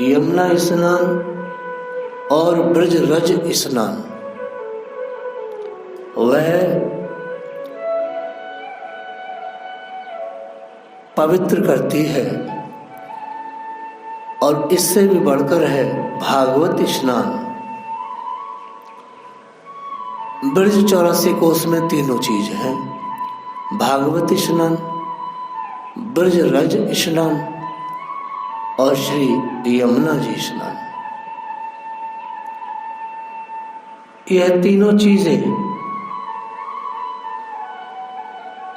यमुना स्नान और ब्रज रज स्नान वह पवित्र करती है, और इससे भी बढ़कर है भागवत स्नान। ब्रज 84 कोष में तीनों चीज हैं, भागवत स्नान, ब्रज रज स्नान और श्री यमुना जी स्नान। यह तीनों चीजें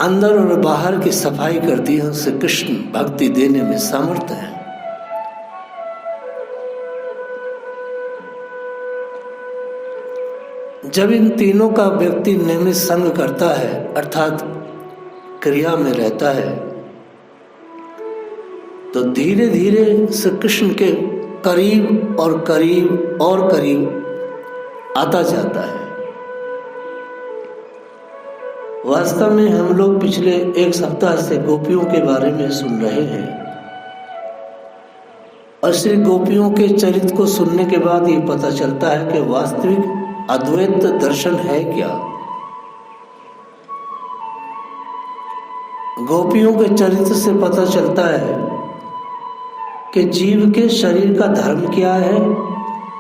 अंदर और बाहर की सफाई करती हैं, उसे कृष्ण भक्ति देने में समर्थ है। जब इन तीनों का व्यक्ति नियमित संग करता है अर्थात क्रिया में रहता है, तो धीरे धीरे श्री कृष्ण के करीब और करीब और करीब आता जाता है। वास्तव में हम लोग पिछले एक सप्ताह से गोपियों के बारे में सुन रहे हैं, और श्री गोपियों के चरित्र को सुनने के बाद ये पता चलता है कि वास्तविक अद्वैत दर्शन है क्या। गोपियों के चरित्र से पता चलता है कि जीव के शरीर का धर्म क्या है,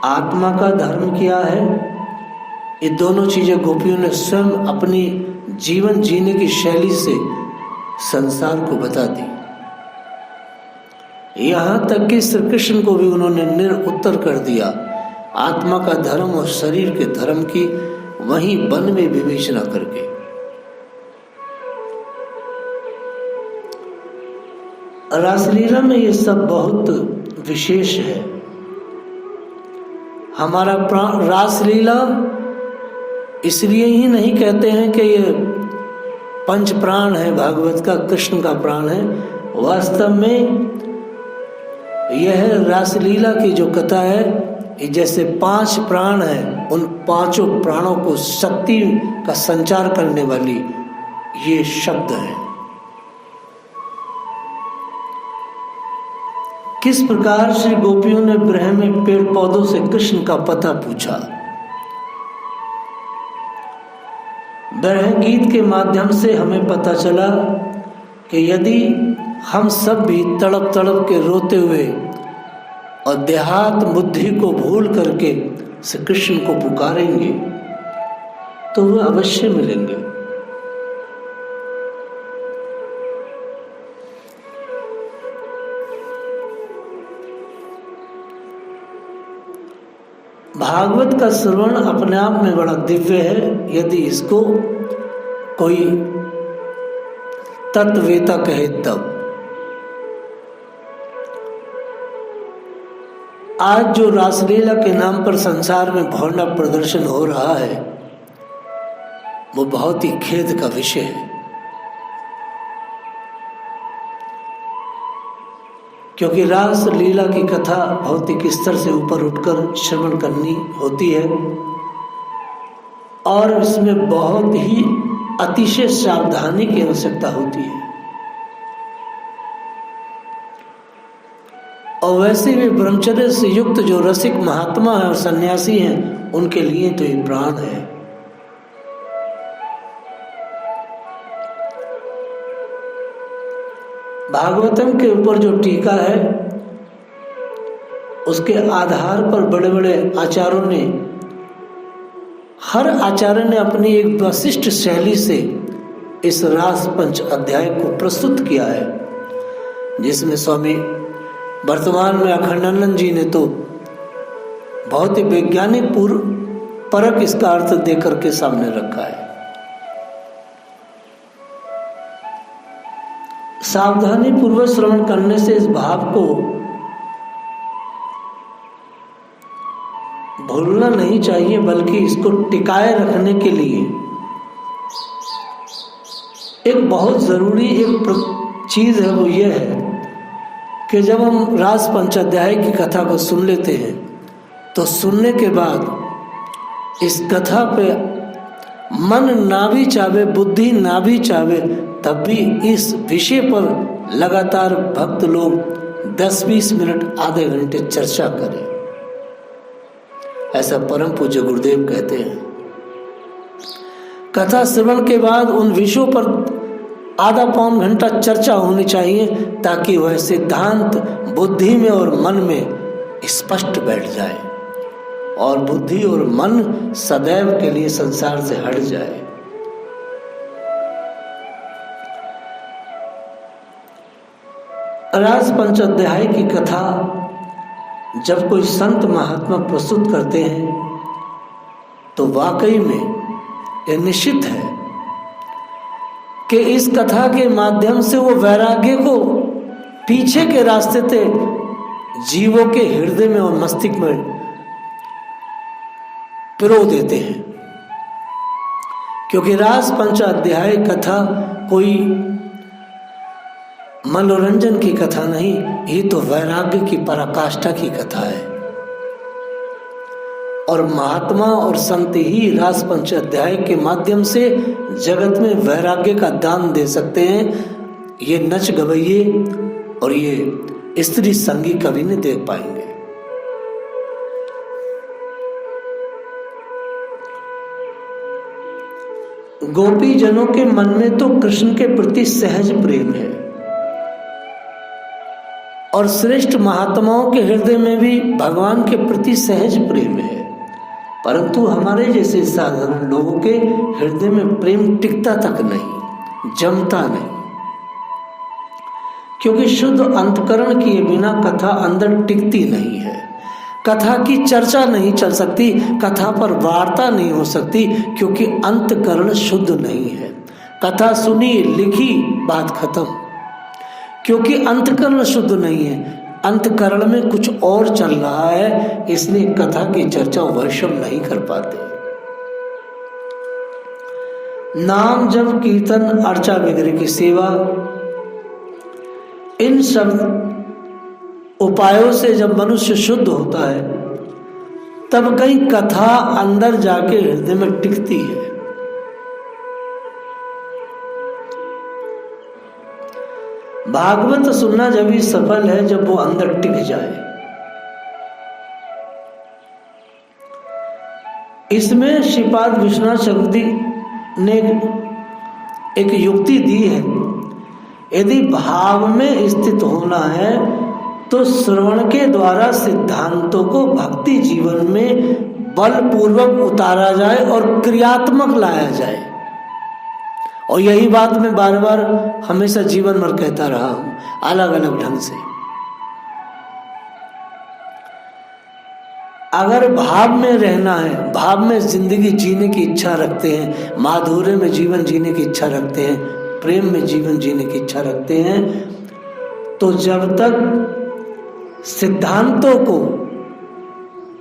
आत्मा का धर्म क्या है। ये दोनों चीजें गोपियों ने स्वयं अपनी जीवन जीने की शैली से संसार को बता दी। यहां तक कि श्री कृष्ण को भी उन्होंने निरुत्तर कर दिया, आत्मा का धर्म और शरीर के धर्म की वहीं वन में विवेचना करके। रासलीला में ये सब बहुत विशेष है। हमारा रासलीला इसलिए ही नहीं कहते हैं कि ये पंच प्राण है भागवत का, कृष्ण का प्राण है। वास्तव में यह रासलीला की जो कथा है, जैसे 5 प्राण हैं, उन 5 प्राणों को शक्ति का संचार करने वाली ये शब्द है। किस प्रकार श्री गोपियों ने ब्रह्म में पेड़ पौधों से कृष्ण का पता पूछा। ब्रह्म गीत के माध्यम से हमें पता चला कि यदि हम सब भी तड़प तड़प के रोते हुए और देहात बुद्धि को भूल करके श्री कृष्ण को पुकारेंगे तो वह अवश्य मिलेंगे। भागवत का श्रवण अपने आप में बड़ा दिव्य है, यदि इसको कोई तत्ववेता कहे तब। आज जो रासलीला के नाम पर संसार में भौंडा प्रदर्शन हो रहा है, वो बहुत ही खेद का विषय है। क्योंकि रासलीला की कथा भौतिक स्तर से ऊपर उठकर श्रवण करनी होती है, और इसमें बहुत ही अतिशय सावधानी की आवश्यकता होती है। और वैसे भी ब्रह्मचर्य से युक्त जो रसिक महात्मा है और सन्यासी हैं, उनके लिए तो ये प्राण है। भागवतम के ऊपर जो टीका है, उसके आधार पर बड़े बड़े आचार्यों ने, हर आचार्य ने अपनी एक विशिष्ट शैली से इस रास पंच अध्याय को प्रस्तुत किया है, जिसमें स्वामी वर्तमान में अखंडानंद जी ने तो बहुत ही वैज्ञानिक पूर्व परक इसका अर्थ देकर के सामने रखा है। सावधानी पूर्वक श्रवण करने से इस भाव को भूलना नहीं चाहिए, बल्कि इसको टिकाए रखने के लिए एक बहुत जरूरी एक चीज है, वो ये है कि जब हम रास पंचाध्याय की कथा को सुन लेते हैं, तो सुनने के बाद इस कथा पे मन ना भी चाहे, बुद्धि ना भी चाहे, तब भी इस विषय पर लगातार भक्त लोग 10-20 मिनट आधे घंटे चर्चा करें, ऐसा परम पूज्य गुरुदेव कहते हैं। कथा श्रवण के बाद उन विषयों पर आधा पौन घंटा चर्चा होनी चाहिए, ताकि वह सिद्धांत बुद्धि में और मन में स्पष्ट बैठ जाए और बुद्धि और मन सदैव के लिए संसार से हट जाए। रास पंचाध्याय की कथा जब कोई संत महात्मा प्रस्तुत करते हैं तो वाकई में यह निश्चित है कि इस कथा के माध्यम से वो वैराग्य को पीछे के रास्ते से जीवों के हृदय में और मस्तिष्क में पिरो देते हैं। क्योंकि रास पंचाध्याय कथा कोई मनोरंजन की कथा नहीं, ये तो वैराग्य की पराकाष्ठा की कथा है। और महात्मा और संत ही रास पंचाध्याय के माध्यम से जगत में वैराग्य का दान दे सकते हैं। ये नच गवैये और ये स्त्री संगी कभी नहीं दे पाएंगे। गोपी जनों के मन में तो कृष्ण के प्रति सहज प्रेम है और श्रेष्ठ महात्माओं के हृदय में भी भगवान के प्रति सहज प्रेम है, परंतु हमारे जैसे साधारण लोगों के हृदय में प्रेम टिकता तक नहीं, जमता नहीं। क्योंकि शुद्ध अंतकरण किए बिना कथा अंदर टिकती नहीं है। कथा की चर्चा नहीं चल सकती, कथा पर वार्ता नहीं हो सकती, क्योंकि अंतकरण शुद्ध नहीं है। कथा सुनी लिखी बात खत्म, क्योंकि अंतकरण शुद्ध नहीं है। अंतकरण में कुछ और चल रहा है, इसलिए कथा की चर्चा वैषम नहीं कर पाते। नाम जप कीर्तन अर्चा वगैरह की सेवा, इन सब उपायों से जब मनुष्य शुद्ध होता है तब कहीं कथा अंदर जाके हृदय में टिकती है। भागवत सुनना जब भी सफल है जब वो अंदर टिक जाए। इसमें श्रीपाद विश्वनाथ चक्रवर्ती ने एक युक्ति दी है। यदि भाव में स्थित होना है तो श्रवण के द्वारा सिद्धांतों को भक्ति जीवन में बलपूर्वक उतारा जाए और क्रियात्मक लाया जाए। और यही बात मैं बार बार हमेशा जीवन भर कहता रहा हूं, अलग अलग ढंग से। अगर भाव में रहना है, भाव में जिंदगी जीने की इच्छा रखते हैं, माधुर्य में जीवन जीने की इच्छा रखते हैं, प्रेम में जीवन जीने की इच्छा रखते हैं, तो जब तक सिद्धांतों को,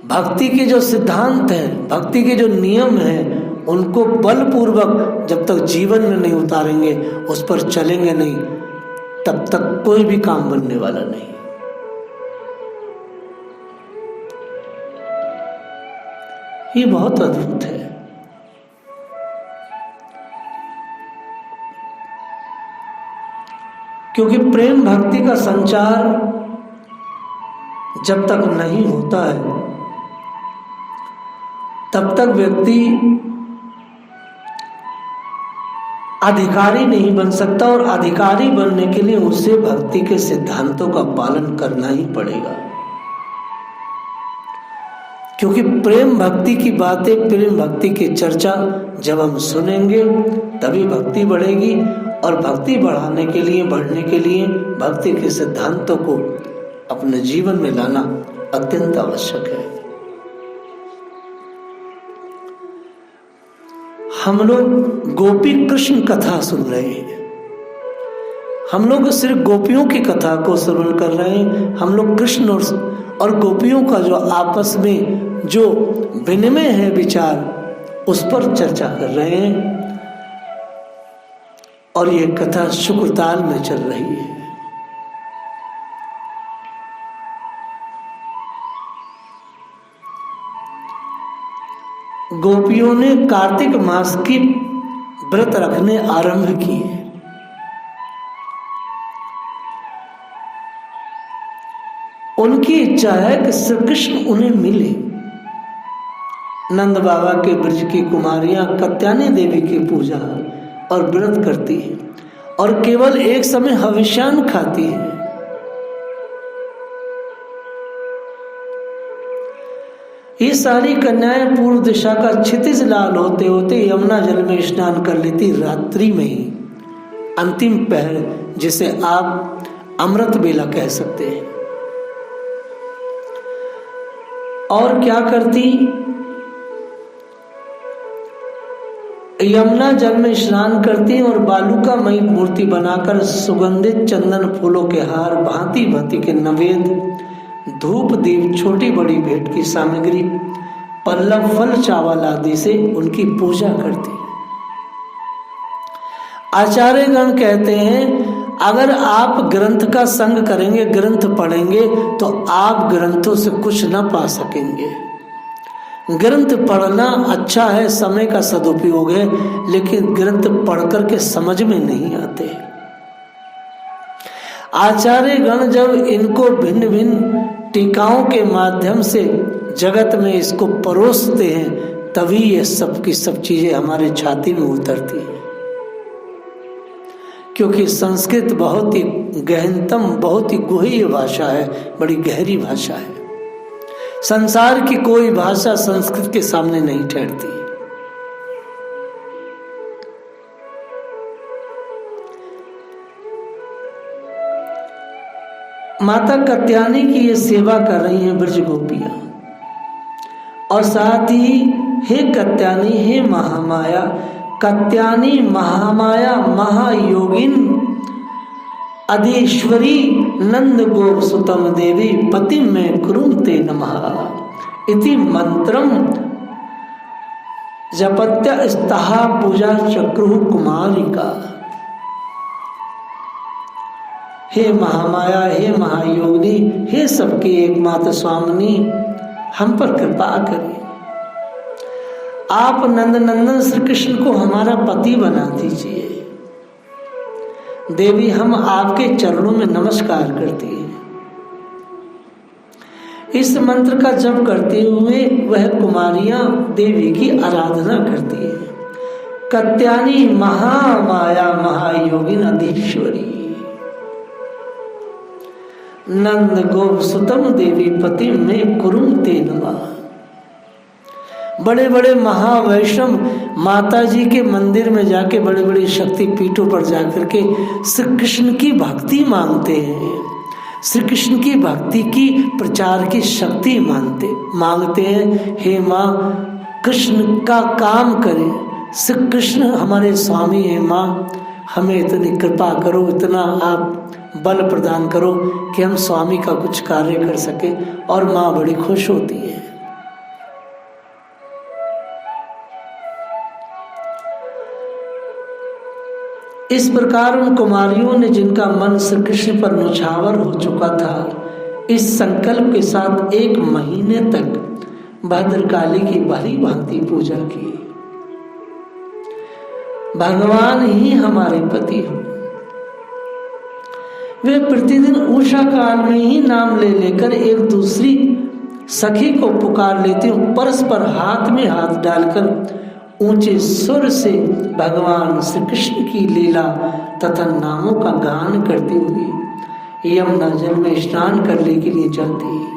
भक्ति के जो सिद्धांत हैं, भक्ति के जो नियम हैं, उनको बलपूर्वक जब तक जीवन में नहीं उतारेंगे, उस पर चलेंगे नहीं, तब तक कोई भी काम बनने वाला नहीं। ये बहुत अद्भुत है। क्योंकि प्रेम भक्ति का संचार जब तक नहीं होता है तब तक व्यक्ति अधिकारी नहीं बन सकता, और अधिकारी बनने के लिए उसे भक्ति के सिद्धांतों का पालन करना ही पड़ेगा। क्योंकि प्रेम भक्ति की बातें, प्रेम भक्ति की चर्चा जब हम सुनेंगे तभी भक्ति बढ़ेगी, और भक्ति बढ़ाने के लिए, बढ़ने के लिए भक्ति के सिद्धांतों को अपने जीवन में लाना अत्यंत आवश्यक है। हम लोग गोपी कृष्ण कथा सुन रहे हैं, हम लोग सिर्फ गोपियों की कथा को श्रवण कर रहे हैं। हम लोग कृष्ण और गोपियों का जो आपस में जो विनिमय है विचार, उस पर चर्चा कर रहे हैं, और ये कथा शुक्रताल में चल रही है। गोपियों ने कार्तिक मास की व्रत रखने आरंभ किए। उनकी इच्छा है कि श्री कृष्ण उन्हें मिले। नंद बाबा के ब्रज की कुमारियां कात्यायनी देवी की पूजा और व्रत करती है और केवल एक समय हविष्यान्न खाती है। ये सारी कन्याएं पूर्व दिशा का क्षितिज लाल होते होते यमुना जल में स्नान कर लेती रात्रि में ही, अंतिम पहर जिसे आप अमृत बेला कह सकते हैं। और क्या करती, यमुना जल में स्नान करती और बालुकामयी मूर्ति बनाकर सुगंधित चंदन फूलों के हार, भांति भांति के नवेद, धूप दीप, छोटी बड़ी भेंट की सामग्री, पल्लव, फल, चावल आदि से उनकी पूजा करती। आचार्यगण कहते हैं अगर आप ग्रंथ का संग करेंगे, ग्रंथ पढ़ेंगे, तो आप ग्रंथों से कुछ न पा सकेंगे। ग्रंथ पढ़ना अच्छा है, समय का सदुपयोग है, लेकिन ग्रंथ पढ़कर के समझ में नहीं आते। आचार्यगण जब इनको भिन्न भिन्न टीकाओं के माध्यम से जगत में इसको परोसते हैं, तभी ये सब की सब चीजें हमारे छाती में उतरती हैं। क्योंकि संस्कृत बहुत ही गहनतम, बहुत ही गुह्य भाषा है, बड़ी गहरी भाषा है। संसार की कोई भाषा संस्कृत के सामने नहीं ठहरती। माता कात्यायनी की ये सेवा कर रही हैं ब्रज गोपियां, और साथ ही हे कात्यायनी, हे महामाया, कात्यायनी महामाया महायोगिन अधीश्वरी नंद गोप सुतम देवी पति में कुरुते नमः इति मंत्रम जपत्य स्तहा पूजा चक्रु कुमारिका। हे महामाया, हे महायोगिनी, हे सबकी एकमात्र स्वामिनी, हम पर कृपा करिए। आप नंदनंदन श्री कृष्ण को हमारा पति बना दीजिए। देवी, हम आपके चरणों में नमस्कार करती हैं। इस मंत्र का जप करते हुए वह कुमारियां देवी की आराधना करती है। कात्यायनी महामाया महायोगिन अधीश्वरी नंद गोप सुतम देवी पति में कुरुते नमः। बड़े बड़े महावैष्णव माता जी के मंदिर में जाके, बड़े बड़े शक्ति पीठों पर जाकर के श्री कृष्ण की भक्ति मांगते हैं, श्री कृष्ण की भक्ति की प्रचार की शक्ति मांगते हैं। हे माँ, कृष्ण का काम करें, श्री कृष्ण हमारे स्वामी हैं। माँ, हमें इतनी कृपा करो, इतना आप बल प्रदान करो कि हम स्वामी का कुछ कार्य कर सके। और माँ बड़ी खुश होती है। इस प्रकार उन कुमारियों ने, जिनका मन श्री कृष्ण पर न्यौछावर हो चुका था, इस संकल्प के साथ 1 महीने तक भद्रकाली की भली भांति पूजा की। भगवान ही हमारे पति हो। वे प्रतिदिन उषा काल में ही नाम ले लेकर एक दूसरी सखी को पुकार लेती हूँ, परस्पर हाथ में हाथ डालकर ऊंचे सुर से भगवान श्री कृष्ण की लीला तथा नामों का गान करती हुई यमुना जल में स्नान करने के लिए जाती है।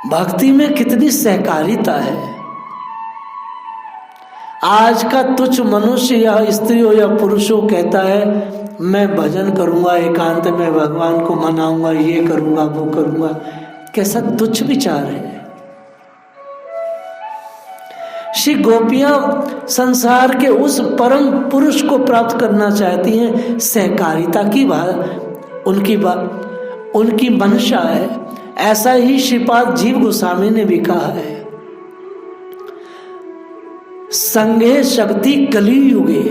भक्ति में कितनी सहकारिता है। आज का तुच्छ मनुष्य या स्त्री हो या पुरुष हो कहता है मैं भजन करूंगा, एकांत में भगवान को मनाऊंगा, ये करूंगा, वो करूंगा। कैसा तुच्छ विचार है। श्री गोपियां संसार के उस परम पुरुष को प्राप्त करना चाहती हैं। सहकारिता की बात उनकी मंशा है। ऐसा ही श्रीपाद जीव गोस्वामी ने भी कहा है, संगे शक्ति कलियुगे।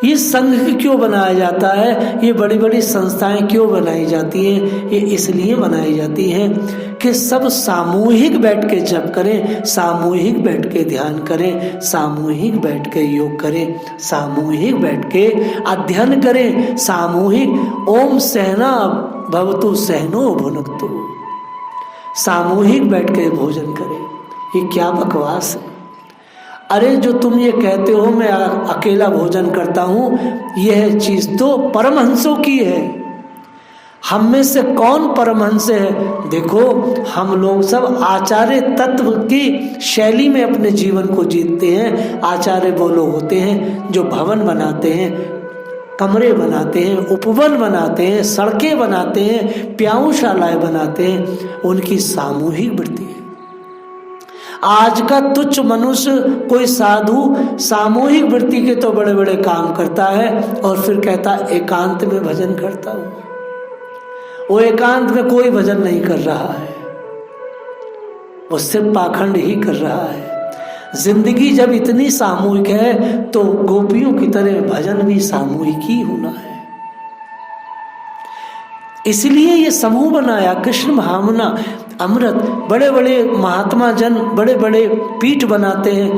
ये संघ क्यों बनाया जाता है, ये बड़ी बड़ी संस्थाएं क्यों बनाई जाती हैं? ये इसलिए बनाई जाती हैं कि सब सामूहिक बैठ के जप करें, सामूहिक बैठ के ध्यान करें, सामूहिक बैठ के योग करें, सामूहिक बैठ के अध्ययन करें, सामूहिक ओम सहना भवतु सहनो भुनक्तु, सामूहिक बैठ के भोजन करें। ये क्या बकवास है? अरे जो तुम ये कहते हो मैं अकेला भोजन करता हूँ, यह चीज तो परमहंसों की है। हम में से कौन परमहंस है? देखो हम लोग सब आचार्य तत्व की शैली में अपने जीवन को जीते हैं। आचार्य वो लोग होते हैं जो भवन बनाते हैं, कमरे बनाते हैं, उपवन बनाते हैं, सड़कें बनाते हैं, प्याऊशालाएं बनाते हैं। उनकी सामूहिक वृत्ति है। आज का तुच्छ मनुष्य कोई साधु सामूहिक वृत्ति के तो बड़े बड़े काम करता है और फिर कहता एकांत में भजन करता हूं। वो एकांत में कोई भजन नहीं कर रहा है, वो सिर्फ पाखंड ही कर रहा है। जिंदगी जब इतनी सामूहिक है तो गोपियों की तरह भजन भी सामूहिक ही होना है। इसलिए ये समूह बनाया कृष्ण भावना अमृत। बड़े बड़े महात्मा जन बड़े बड़े पीठ बनाते हैं।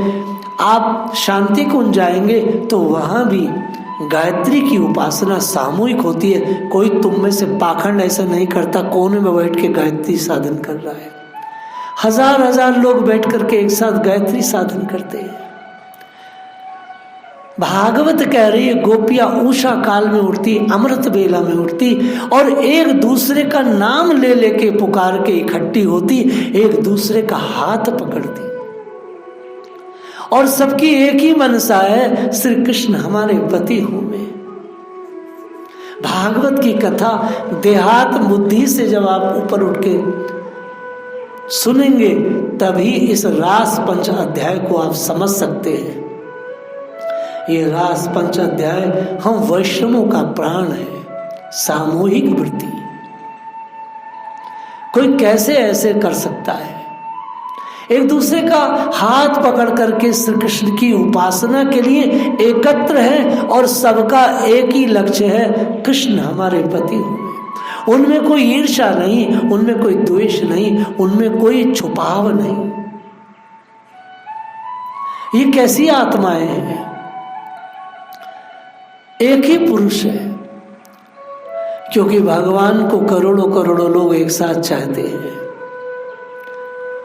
आप शांति कुंज जाएंगे तो वहां भी गायत्री की उपासना सामूहिक होती है। कोई तुम में से पाखंड ऐसा नहीं करता कोने में बैठ के गायत्री साधन कर रहा है। हजार हजार लोग बैठ करके एक साथ गायत्री साधन करते हैं। भागवत कह रही है गोपियां उषा काल में उठती, अमृत बेला में उठती और एक दूसरे का नाम ले लेके पुकार के इकट्ठी होती, एक दूसरे का हाथ पकड़ती और सबकी एक ही मनसा है, श्री कृष्ण हमारे पति होवे। भागवत की कथा देहात बुद्धि से जब आप ऊपर उठ के सुनेंगे तभी इस रास पंच अध्याय को आप समझ सकते हैं। ये रास पंच अध्याय हम वैष्णवों का प्राण है, सामूहिक वृत्ति। कोई कैसे ऐसे कर सकता है? एक दूसरे का हाथ पकड़ करके श्री कृष्ण की उपासना के लिए एकत्र है और सबका एक ही लक्ष्य है, कृष्ण हमारे पति हुए। उनमें कोई ईर्ष्या नहीं, उनमें कोई द्वेष नहीं, उनमें कोई छुपाव नहीं। ये कैसी आत्माएं हैं? एक ही पुरुष है, क्योंकि भगवान को करोड़ों करोड़ों लोग एक साथ चाहते हैं।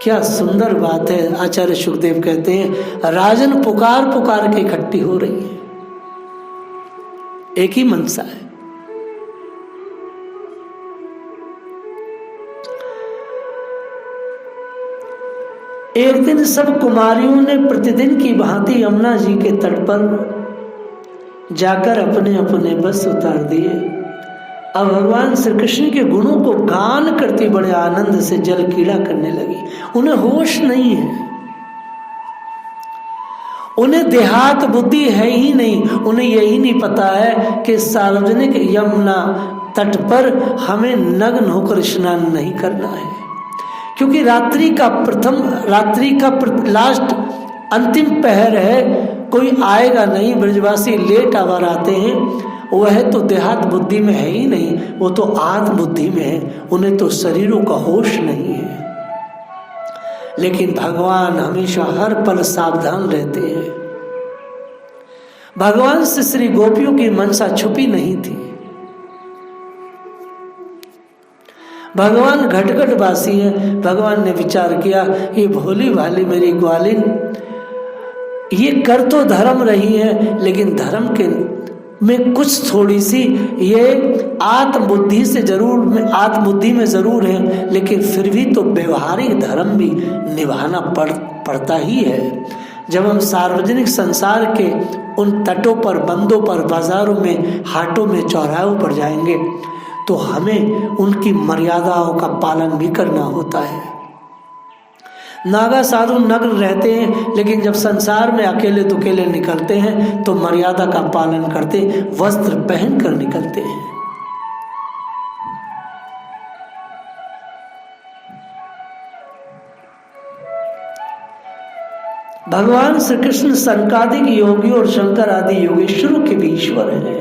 क्या सुंदर बात है। आचार्य सुखदेव कहते हैं राजन पुकार पुकार के इकट्ठी हो रही है, एक ही मनसा है। एक दिन सब कुमारियों ने प्रतिदिन की भांति यमुना जी के तट पर जाकर अपने अपने बस उतार दिए। अब भगवान श्री कृष्ण के गुणों को गान करती बड़े आनंद से जल क्रीड़ा करने लगी। उन्हें होश नहीं है, उन्हें देहात बुद्धि है ही नहीं। उन्हें यही नहीं पता है कि सार्वजनिक यमुना तट पर हमें नग्न होकर स्नान नहीं करना है, क्योंकि रात्रि का लास्ट अंतिम पहर है। कोई आएगा नहीं, ब्रजवासी लेट आवर आते हैं। वह तो देहात बुद्धि में है ही नहीं, वो तो आत्म बुद्धि में है। उन्हें तो शरीरों का होश नहीं है। लेकिन भगवान हमेशा हर पल सावधान रहते हैं। भगवान से श्री गोपियों की मनसा छुपी नहीं थी। भगवान घटघट वासी है। भगवान ने विचार किया ये भोली भाली मेरी ग्वालिन ये कर तो धर्म रही है, लेकिन धर्म के में कुछ थोड़ी सी ये आत्मबुद्धि में जरूर है, लेकिन फिर भी तो व्यवहारिक धर्म भी निभाना पड़ता ही है। जब हम सार्वजनिक संसार के उन तटों पर, बंदों पर, बाजारों में, हाटों में, चौराहों पर जाएंगे तो हमें उनकी मर्यादाओं का पालन भी करना होता है। नागा साधु नग्न रहते हैं, लेकिन जब संसार में अकेले दुकेले निकलते हैं तो मर्यादा का पालन करते, वस्त्र पहन कर निकलते हैं। भगवान श्री कृष्ण संकादिक योगी और शंकर आदि योगेश्वरों के भी ईश्वर हैं।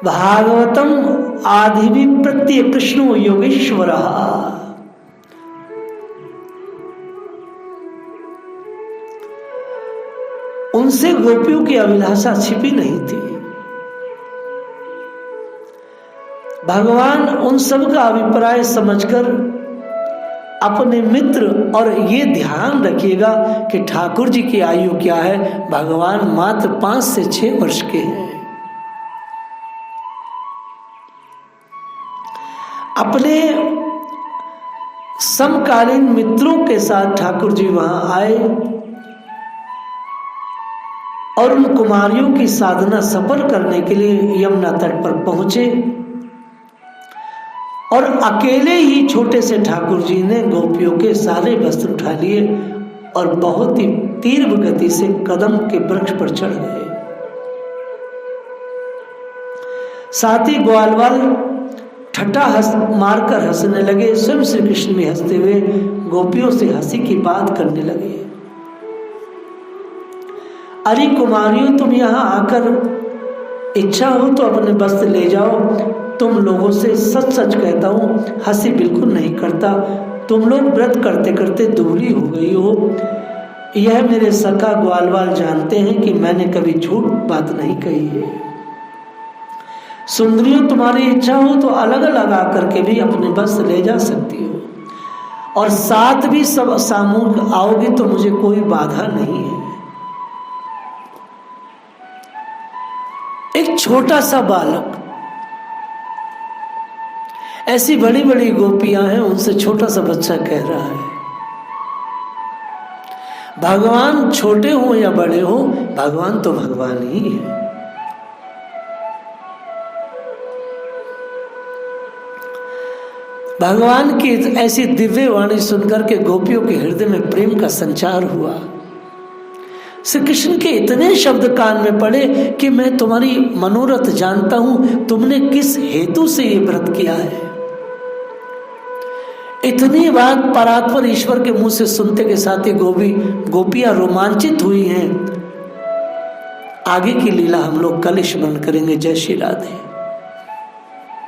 भागवतम आदि प्रत्यय कृष्णो योगेश्वर। उनसे गोपियों की अभिलाषा छिपी नहीं थी। भगवान उन सब का अभिप्राय समझकर अपने मित्र, और ये ध्यान रखिएगा कि ठाकुर जी की आयु क्या है, भगवान मात्र 5 से 6 वर्ष के हैं। अपने समकालीन मित्रों के साथ ठाकुर जी वहां आए और उन कुमारियों की साधना सफल करने के लिए यमुना तट पर पहुंचे, और अकेले ही छोटे से ठाकुर जी ने गोपियों के सारे वस्त्र उठा लिए और बहुत ही तीव्र गति से कदम के वृक्ष पर चढ़ गए। साथ ही ग्वालवाल ठट्ठा मारकर हंसने लगे। स्वयं श्री कृष्ण भी हंसते हुए गोपियों से हंसी की बात करने लगे। अरे कुमारियों, तुम यहां आकर इच्छा हो तो अपने वस्त्र ले जाओ। तुम लोगों से सच सच कहता हूं, हंसी बिल्कुल नहीं करता। तुम लोग व्रत करते करते दुबली हो गई हो। यह मेरे सखा ग्वालवाल जानते हैं कि मैंने कभी झूठ बात नहीं कही है। सुंदरियों, तुम्हारी इच्छा हो तो अलग अलग आकर के भी अपने वस्त्र ले जा सकती हो, और साथ भी सब सामूहिक आओगी तो मुझे कोई बाधा नहीं है। एक छोटा सा बालक, ऐसी बड़ी बड़ी गोपियां हैं, उनसे छोटा सा बच्चा कह रहा है, भगवान छोटे हो या बड़े हो, भगवान तो भगवान ही है। भगवान की ऐसी दिव्य वाणी सुनकर के गोपियों के हृदय में प्रेम का संचार हुआ। श्री कृष्ण के इतने शब्द कान में पड़े कि मैं तुम्हारी मनोरथ जानता हूं, तुमने किस हेतु से ये व्रत किया है। इतनी बात परात्पर ईश्वर के मुंह से सुनते के साथ ही गोपियां रोमांचित हुई हैं। आगे की लीला हम लोग कल स्मरण करेंगे। जय श्री राधे।